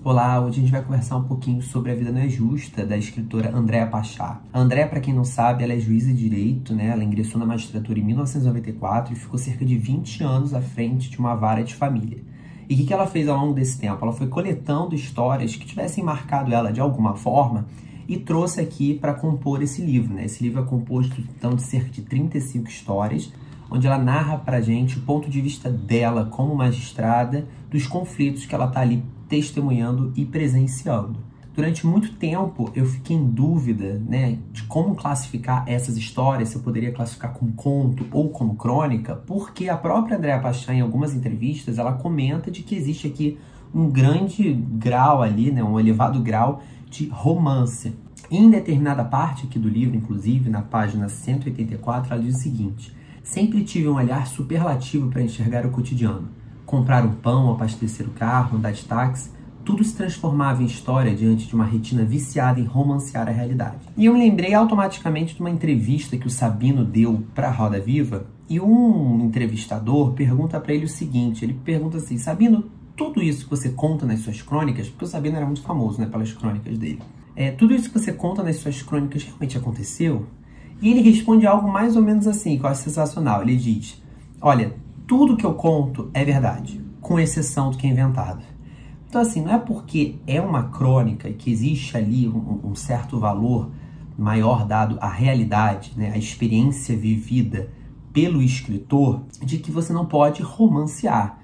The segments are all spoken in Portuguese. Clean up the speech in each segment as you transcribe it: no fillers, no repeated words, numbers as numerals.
Olá, hoje a gente vai conversar um pouquinho sobre A Vida Não é Justa, da escritora Andréa Pachá. A Andréa, para quem não sabe, ela é juíza de direito, né? Ela ingressou na magistratura em 1994 e ficou cerca de 20 anos à frente de uma vara de família. E o que ela fez ao longo desse tempo? Ela foi coletando histórias que tivessem marcado ela de alguma forma e trouxe aqui para compor esse livro, né? Esse livro é composto, então, de cerca de 35 histórias, onde ela narra pra gente o ponto de vista dela como magistrada, dos conflitos que ela tá ali testemunhando e presenciando. Durante muito tempo eu fiquei em dúvida, né, de como classificar essas histórias, se eu poderia classificar como conto ou como crônica, porque a própria Andréa Pachá, em algumas entrevistas, ela comenta de que existe aqui um grande grau ali, né, um elevado grau de romance. Em determinada parte aqui do livro, inclusive, na página 184, ela diz o seguinte: sempre tive um olhar superlativo para enxergar o cotidiano. Comprar um pão, abastecer o carro, andar de táxi, tudo se transformava em história diante de uma retina viciada em romancear a realidade. E eu me lembrei automaticamente de uma entrevista que o Sabino deu para a Roda Viva, e um entrevistador pergunta para ele o seguinte, ele pergunta assim: Sabino, tudo isso que você conta nas suas crônicas, porque o Sabino era muito famoso, né, pelas crônicas dele, tudo isso que você conta nas suas crônicas realmente aconteceu? E ele responde algo mais ou menos assim, que eu acho sensacional. Ele diz: olha, tudo que eu conto é verdade, com exceção do que é inventado. Então, assim, não é porque é uma crônica e que existe ali um certo valor maior dado à realidade, né, à experiência vivida pelo escritor, de que você não pode romancear.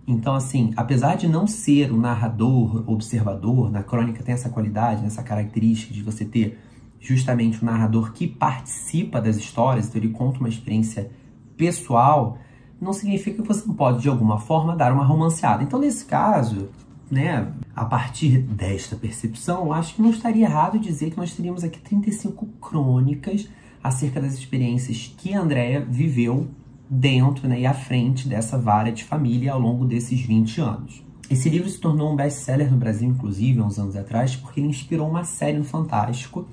Então, assim, apesar de não ser um narrador, observador, na crônica tem essa qualidade, essa característica de você ter justamente um narrador que participa das histórias, então ele conta uma experiência pessoal, não significa que você não pode, de alguma forma, dar uma romanceada. Então, nesse caso, né, a partir desta percepção, eu acho que não estaria errado dizer que nós teríamos aqui 35 crônicas acerca das experiências que a Andréa viveu dentro, né, e à frente dessa vara de família ao longo desses 20 anos. Esse livro se tornou um best-seller no Brasil, inclusive, há uns anos atrás, porque ele inspirou uma série no Fantástico,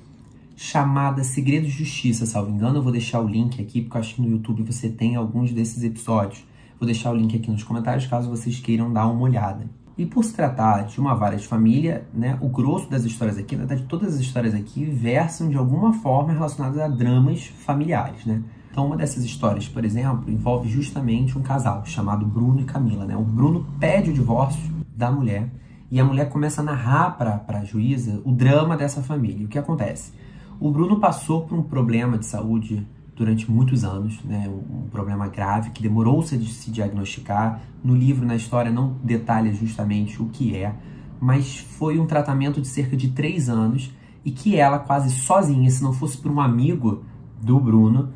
chamada Segredos de Justiça, salvo engano. Eu vou deixar o link aqui, porque eu acho que no YouTube você tem alguns desses episódios. Vou deixar o link aqui nos comentários, caso vocês queiram dar uma olhada. E por se tratar de uma vara de família, né, o grosso das histórias aqui, na verdade todas as histórias aqui, versam de alguma forma relacionadas a dramas familiares, né? Então uma dessas histórias, por exemplo, envolve justamente um casal chamado Bruno e Camila, né? O Bruno pede o divórcio da mulher e a mulher começa a narrar para a juíza o drama dessa família. E o que acontece? O Bruno passou por um problema de saúde durante muitos anos, né? Um problema grave que demorou-se de se diagnosticar. No livro, na história, não detalha justamente o que é, mas foi um tratamento de cerca de 3 anos e que ela, quase sozinha, se não fosse por um amigo do Bruno,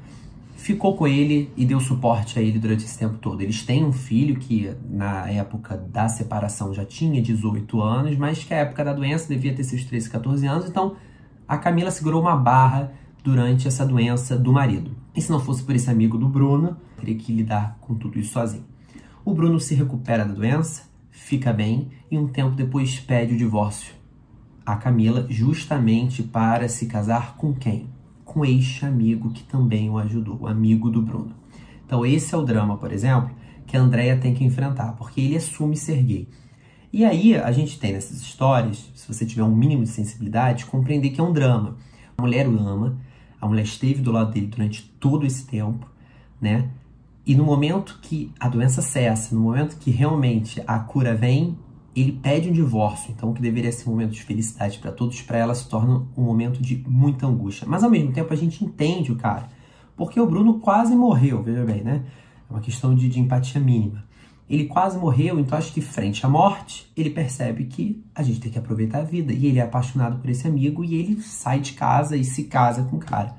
ficou com ele e deu suporte a ele durante esse tempo todo. Eles têm um filho que, na época da separação, já tinha 18 anos, mas que, à época da doença, devia ter seus 13, 14 anos, então a Camila segurou uma barra durante essa doença do marido. E se não fosse por esse amigo do Bruno, teria que lidar com tudo isso sozinho. O Bruno se recupera da doença, fica bem e um tempo depois pede o divórcio a Camila, justamente para se casar com quem? Com este amigo que também o ajudou, o amigo do Bruno. Então esse é o drama, por exemplo, que a Andréa tem que enfrentar, porque ele assume ser gay. E aí a gente tem nessas histórias, se você tiver um mínimo de sensibilidade, compreender que é um drama. A mulher o ama, a mulher esteve do lado dele durante todo esse tempo, né? E no momento que a doença cessa, no momento que realmente a cura vem, ele pede um divórcio. Então o que deveria ser um momento de felicidade para todos, para ela se torna um momento de muita angústia. Mas ao mesmo tempo a gente entende o cara, porque o Bruno quase morreu, veja bem, né? É uma questão de empatia mínima. Ele quase morreu, então acho que frente à morte, ele percebe que a gente tem que aproveitar a vida. E ele é apaixonado por esse amigo e ele sai de casa e se casa com o cara.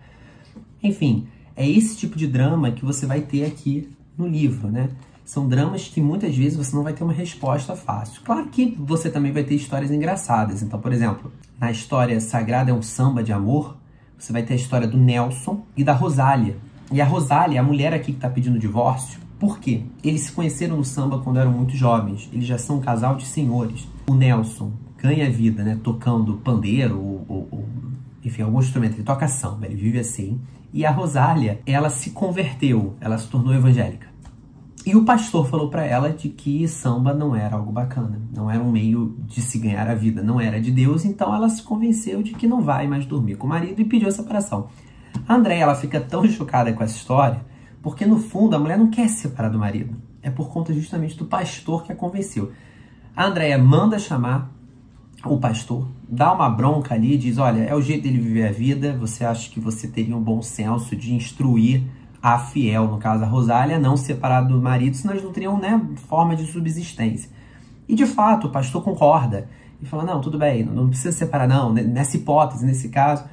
Enfim, é esse tipo de drama que você vai ter aqui no livro, né? São dramas que muitas vezes você não vai ter uma resposta fácil. Claro que você também vai ter histórias engraçadas. Então, por exemplo, na história Sagrada é um Samba de Amor, você vai ter a história do Nelson e da Rosália. E a Rosália, a mulher aqui que está pedindo divórcio, por quê? Eles se conheceram no samba quando eram muito jovens. Eles já são um casal de senhores. O Nelson ganha vida, né, tocando pandeiro ou enfim, algum instrumento. Ele toca samba, ele vive assim. E a Rosália, ela se converteu, ela se tornou evangélica. E o pastor falou para ela de que samba não era algo bacana, não era um meio de se ganhar a vida, não era de Deus, então ela se convenceu de que não vai mais dormir com o marido e pediu a separação. A Andréia, ela fica tão chocada com essa história, porque no fundo a mulher não quer se separar do marido, é por conta justamente do pastor que a convenceu. A Andréia manda chamar o pastor, dá uma bronca ali, diz, olha, é o jeito dele viver a vida, você acha que você teria um bom senso de instruir a fiel, no caso a Rosália, a não se separar do marido, senão eles não teriam, né, forma de subsistência. E de fato, o pastor concorda e fala, não, tudo bem, não precisa separar não, nessa hipótese, nesse caso,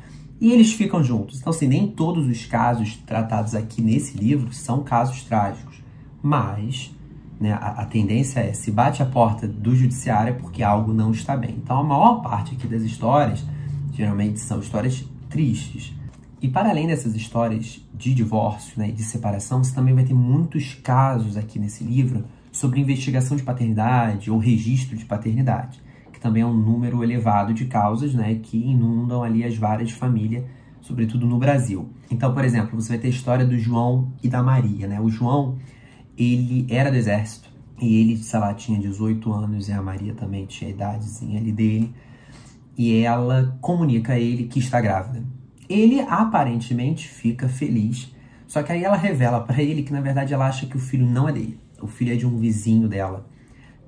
e eles ficam juntos. Então, assim, nem todos os casos tratados aqui nesse livro são casos trágicos, mas, né, a tendência é, se bate a porta do judiciário é porque algo não está bem. Então, a maior parte aqui das histórias, geralmente, são histórias tristes. E para além dessas histórias de divórcio, né, e de separação, você também vai ter muitos casos aqui nesse livro sobre investigação de paternidade ou registro de paternidade, que também é um número elevado de causas, né, que inundam ali as varas de família, sobretudo no Brasil. Então, por exemplo, você vai ter a história do João e da Maria, né? O João, ele era do exército e ele, sei lá, tinha 18 anos e a Maria também tinha a idadezinha ali dele, e ela comunica a ele que está grávida. Ele aparentemente fica feliz, só que aí ela revela para ele que na verdade ela acha que o filho não é dele. O filho é de um vizinho dela,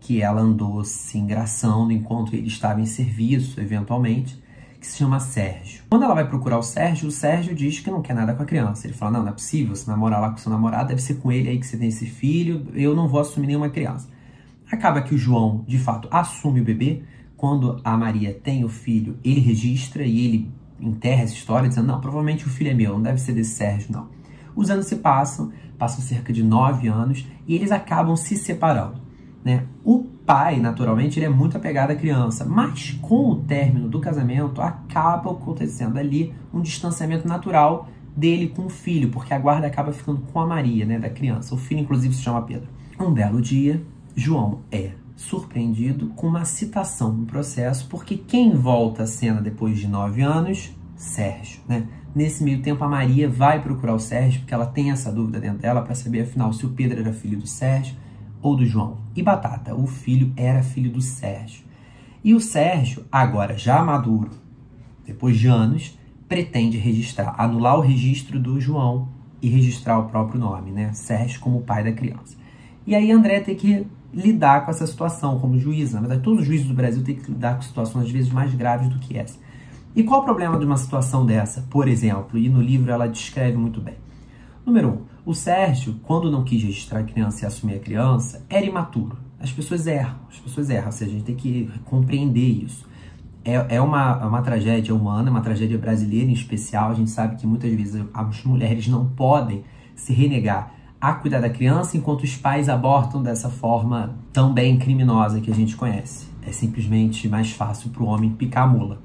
que ela andou se engraçando enquanto ele estava em serviço, eventualmente, que se chama Sérgio. Quando ela vai procurar o Sérgio diz que não quer nada com a criança. Ele fala, não é possível, você namorar lá com seu namorado, deve ser com ele aí que você tem esse filho, eu não vou assumir nenhuma criança. Acaba que o João, de fato, assume o bebê. Quando a Maria tem o filho, ele registra e ele enterra essa história, dizendo, não, provavelmente o filho é meu, não deve ser desse Sérgio, não. Os anos se passam cerca de 9 anos, e eles acabam se separando, né? O pai, naturalmente, ele é muito apegado à criança, mas com o término do casamento, acaba acontecendo ali um distanciamento natural dele com o filho, porque a guarda acaba ficando com a Maria, né, da criança. O filho, inclusive, se chama Pedro. Um belo dia, João é surpreendido com uma citação no processo, porque quem volta à cena depois de 9 anos? Sérgio, né? Nesse meio tempo, a Maria vai procurar o Sérgio, porque ela tem essa dúvida dentro dela para saber, afinal, se o Pedro era filho do Sérgio ou do João. E batata, o filho era filho do Sérgio. E o Sérgio, agora já maduro, depois de anos, pretende registrar, anular o registro do João e registrar o próprio nome, né? Sérgio como pai da criança. E aí André tem que lidar com essa situação como juíza. Na verdade, todos os juízes do Brasil têm que lidar com situações, às vezes, mais graves do que essa. E qual o problema de uma situação dessa, por exemplo? E no livro ela descreve muito bem. Número 1. O Sérgio, quando não quis registrar a criança e assumir a criança, era imaturo. As pessoas erram, ou seja, a gente tem que compreender isso. É uma tragédia humana, uma tragédia brasileira em especial. A gente sabe que muitas vezes as mulheres não podem se renegar a cuidar da criança, enquanto os pais abortam dessa forma tão bem criminosa que a gente conhece. É simplesmente mais fácil para o homem picar a mula.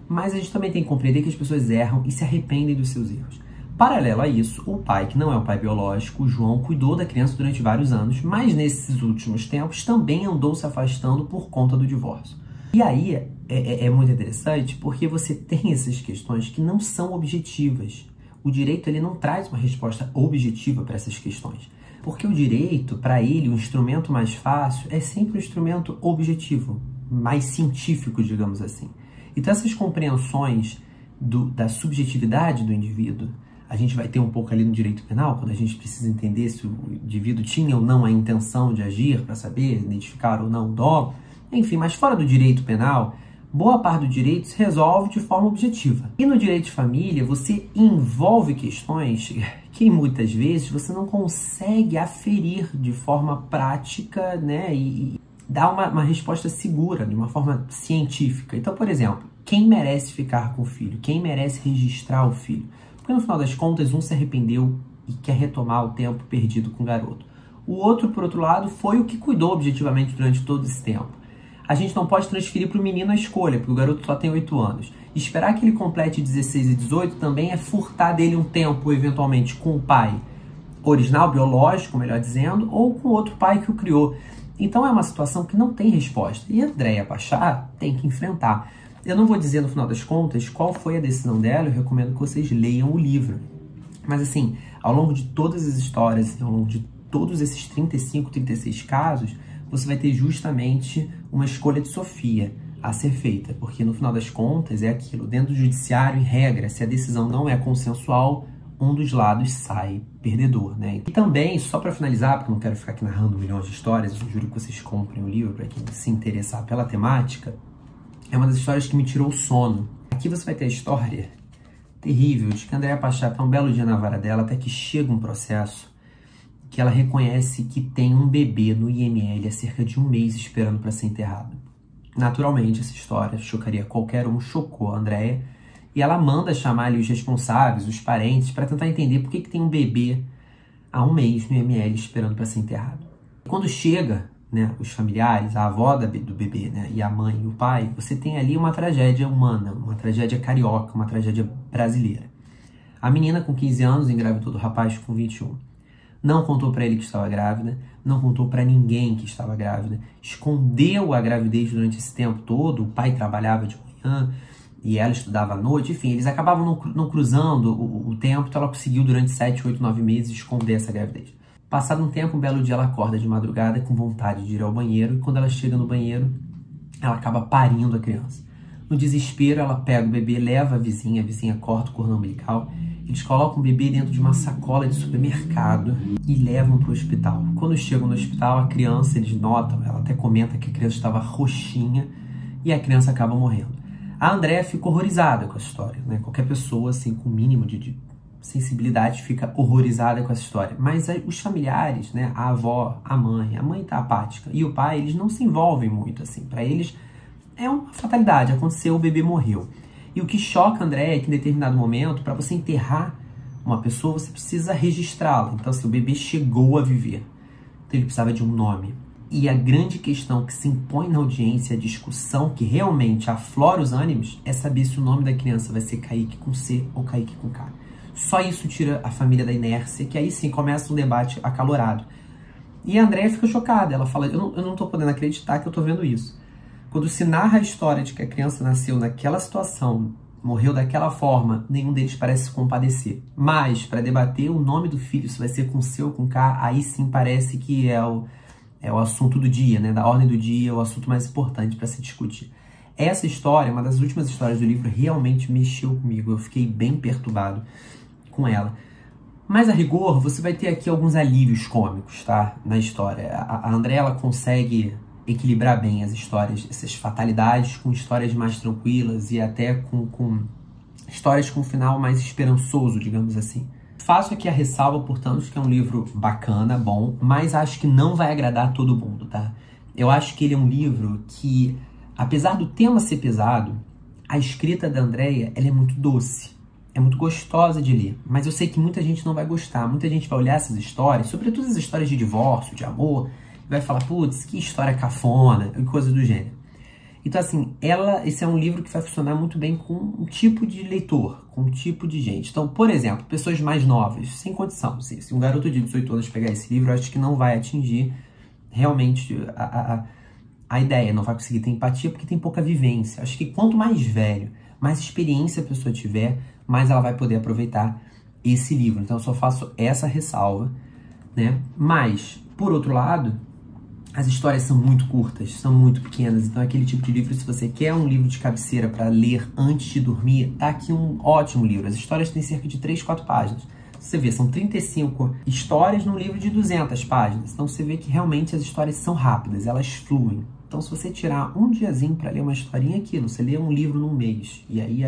Mas a gente também tem que compreender que as pessoas erram e se arrependem dos seus erros. Paralelo a isso, o pai, que não é o pai biológico, o João, cuidou da criança durante vários anos, mas nesses últimos tempos também andou se afastando por conta do divórcio. E aí é muito interessante porque você tem essas questões que não são objetivas. O direito ele não traz uma resposta objetiva para essas questões. Porque o direito, para ele, o instrumento mais fácil é sempre um instrumento objetivo, mais científico, digamos assim. Então essas compreensões da subjetividade do indivíduo, a gente vai ter um pouco ali no direito penal, quando a gente precisa entender se o indivíduo tinha ou não a intenção de agir, para saber identificar ou não o dolo. Enfim, mas fora do direito penal, boa parte do direito se resolve de forma objetiva. E no direito de família, você envolve questões que muitas vezes você não consegue aferir de forma prática, né, e dar uma resposta segura, de uma forma científica. Então, por exemplo, quem merece ficar com o filho? Quem merece registrar o filho? Porque no final das contas, um se arrependeu e quer retomar o tempo perdido com o garoto. O outro, por outro lado, foi o que cuidou objetivamente durante todo esse tempo. A gente não pode transferir para o menino a escolha, porque o garoto só tem 8 anos. Esperar que ele complete 16 e 18 também é furtar dele um tempo, eventualmente, com o pai original, biológico, melhor dizendo, ou com outro pai que o criou. Então é uma situação que não tem resposta. E a Andréia Pachá tem que enfrentar. Eu não vou dizer, no final das contas, qual foi a decisão dela, eu recomendo que vocês leiam o livro. Mas assim, ao longo de todas as histórias, ao longo de todos esses 35, 36 casos, você vai ter justamente uma escolha de Sofia a ser feita, porque no final das contas é aquilo, dentro do judiciário, em regra, se a decisão não é consensual, um dos lados sai perdedor, né? E também, só para finalizar, porque eu não quero ficar aqui narrando milhões de histórias, eu juro que vocês comprem o livro para quem se interessar pela temática, é uma das histórias que me tirou o sono. Aqui você vai ter a história terrível de que a Andréa Pachá tá um belo dia na vara dela, até que chega um processo que ela reconhece que tem um bebê no IML há cerca de 1 mês esperando para ser enterrado. Naturalmente, essa história chocaria qualquer um, chocou a Andréa, e ela manda chamar ali os responsáveis, os parentes, para tentar entender por que tem um bebê há 1 mês no IML esperando para ser enterrado. Quando chega, né, os familiares, a avó do bebê, né, e a mãe e o pai, você tem ali uma tragédia humana, uma tragédia carioca, uma tragédia brasileira. A menina com 15 anos engravidou do rapaz com 21. Não contou para ele que estava grávida, não contou para ninguém que estava grávida, escondeu a gravidez durante esse tempo todo, o pai trabalhava de manhã e ela estudava à noite, enfim, eles acabavam não cruzando o tempo, então ela conseguiu durante 7, 8, 9 meses esconder essa gravidez. Passado um tempo, um belo dia ela acorda de madrugada com vontade de ir ao banheiro, e quando ela chega no banheiro, ela acaba parindo a criança. No desespero, ela pega o bebê, leva a vizinha corta o cordão umbilical, eles colocam o bebê dentro de uma sacola de supermercado e levam para o hospital. Quando chegam no hospital, a criança, eles notam, ela até comenta que a criança estava roxinha e a criança acaba morrendo. A Andréa fica horrorizada com a história, né? Qualquer pessoa assim, com o mínimo de sensibilidade fica horrorizada com essa história. Mas os familiares, né? A avó, a mãe tá apática e o pai, eles não se envolvem muito assim. Para eles é uma fatalidade, aconteceu, o bebê morreu. E o que choca a Andréa é que em determinado momento, para você enterrar uma pessoa, você precisa registrá-la. Então, assim, o bebê chegou a viver. Então, ele precisava de um nome. E a grande questão que se impõe na audiência, a discussão que realmente aflora os ânimos, é saber se o nome da criança vai ser Kaique com C ou Kaique com K. Só isso tira a família da inércia, que aí sim começa um debate acalorado. E a Andréa fica chocada. Ela fala, eu não tô podendo acreditar que eu tô vendo isso. Quando se narra a história de que a criança nasceu naquela situação, morreu daquela forma, nenhum deles parece se compadecer. Mas, para debater o nome do filho, se vai ser com C ou com K, aí sim parece que é o assunto do dia, né? Da ordem do dia, o assunto mais importante para se discutir. Essa história, uma das últimas histórias do livro, realmente mexeu comigo. Eu fiquei bem perturbado com ela. Mas, a rigor, você vai ter aqui alguns alívios cômicos, tá? Na história. A Andréa, ela consegue equilibrar bem as histórias, essas fatalidades, com histórias mais tranquilas e até com histórias com um final mais esperançoso, digamos assim. Faço aqui a ressalva, portanto, que é um livro bacana, bom, mas acho que não vai agradar a todo mundo, tá? Eu acho que ele é um livro que, apesar do tema ser pesado, a escrita da Andréa, ela é muito doce, é muito gostosa de ler, mas eu sei que muita gente não vai gostar, muita gente vai olhar essas histórias, sobretudo as histórias de divórcio, de amor, vai falar, putz, que história cafona, e coisa do gênero. Então, assim, esse é um livro que vai funcionar muito bem com um tipo de leitor, com um tipo de gente. Então, por exemplo, pessoas mais novas, sem condição. Se um garoto de 18 anos pegar esse livro, eu acho que não vai atingir realmente a ideia, não vai conseguir ter empatia, porque tem pouca vivência. Acho que quanto mais velho, mais experiência a pessoa tiver, mais ela vai poder aproveitar esse livro. Então, eu só faço essa ressalva, né? Mas, por outro lado, as histórias são muito curtas, são muito pequenas, então é aquele tipo de livro, se você quer um livro de cabeceira para ler antes de dormir, tá aqui um ótimo livro. As histórias têm cerca de 3, 4 páginas. Você vê, são 35 histórias num livro de 200 páginas. Então você vê que realmente as histórias são rápidas, elas fluem. Então se você tirar um diazinho para ler uma historinha, aquilo, você lê um livro num mês, e aí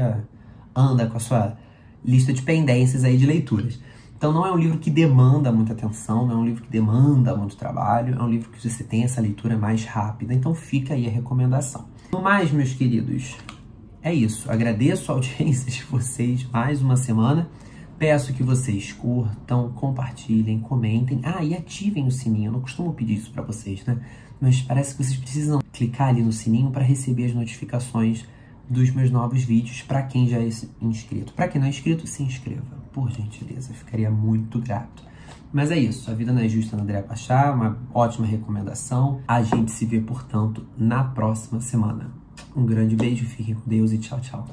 anda com a sua lista de pendências aí de leituras. Então não é um livro que demanda muita atenção, não é um livro que demanda muito trabalho, é um livro que você tem essa leitura mais rápida, então fica aí a recomendação. No mais, meus queridos, é isso. Agradeço a audiência de vocês mais uma semana, peço que vocês curtam, compartilhem, comentem, e ativem o sininho. Eu não costumo pedir isso para vocês, né? Mas parece que vocês precisam clicar ali no sininho para receber as notificações dos meus novos vídeos, para quem já é inscrito. Para quem não é inscrito, se inscreva, por gentileza, ficaria muito grato. Mas é isso, A Vida Não É Justa, na Andréa Pachá, uma ótima recomendação. A gente se vê, portanto, na próxima semana. Um grande beijo, fiquem com Deus e tchau, tchau.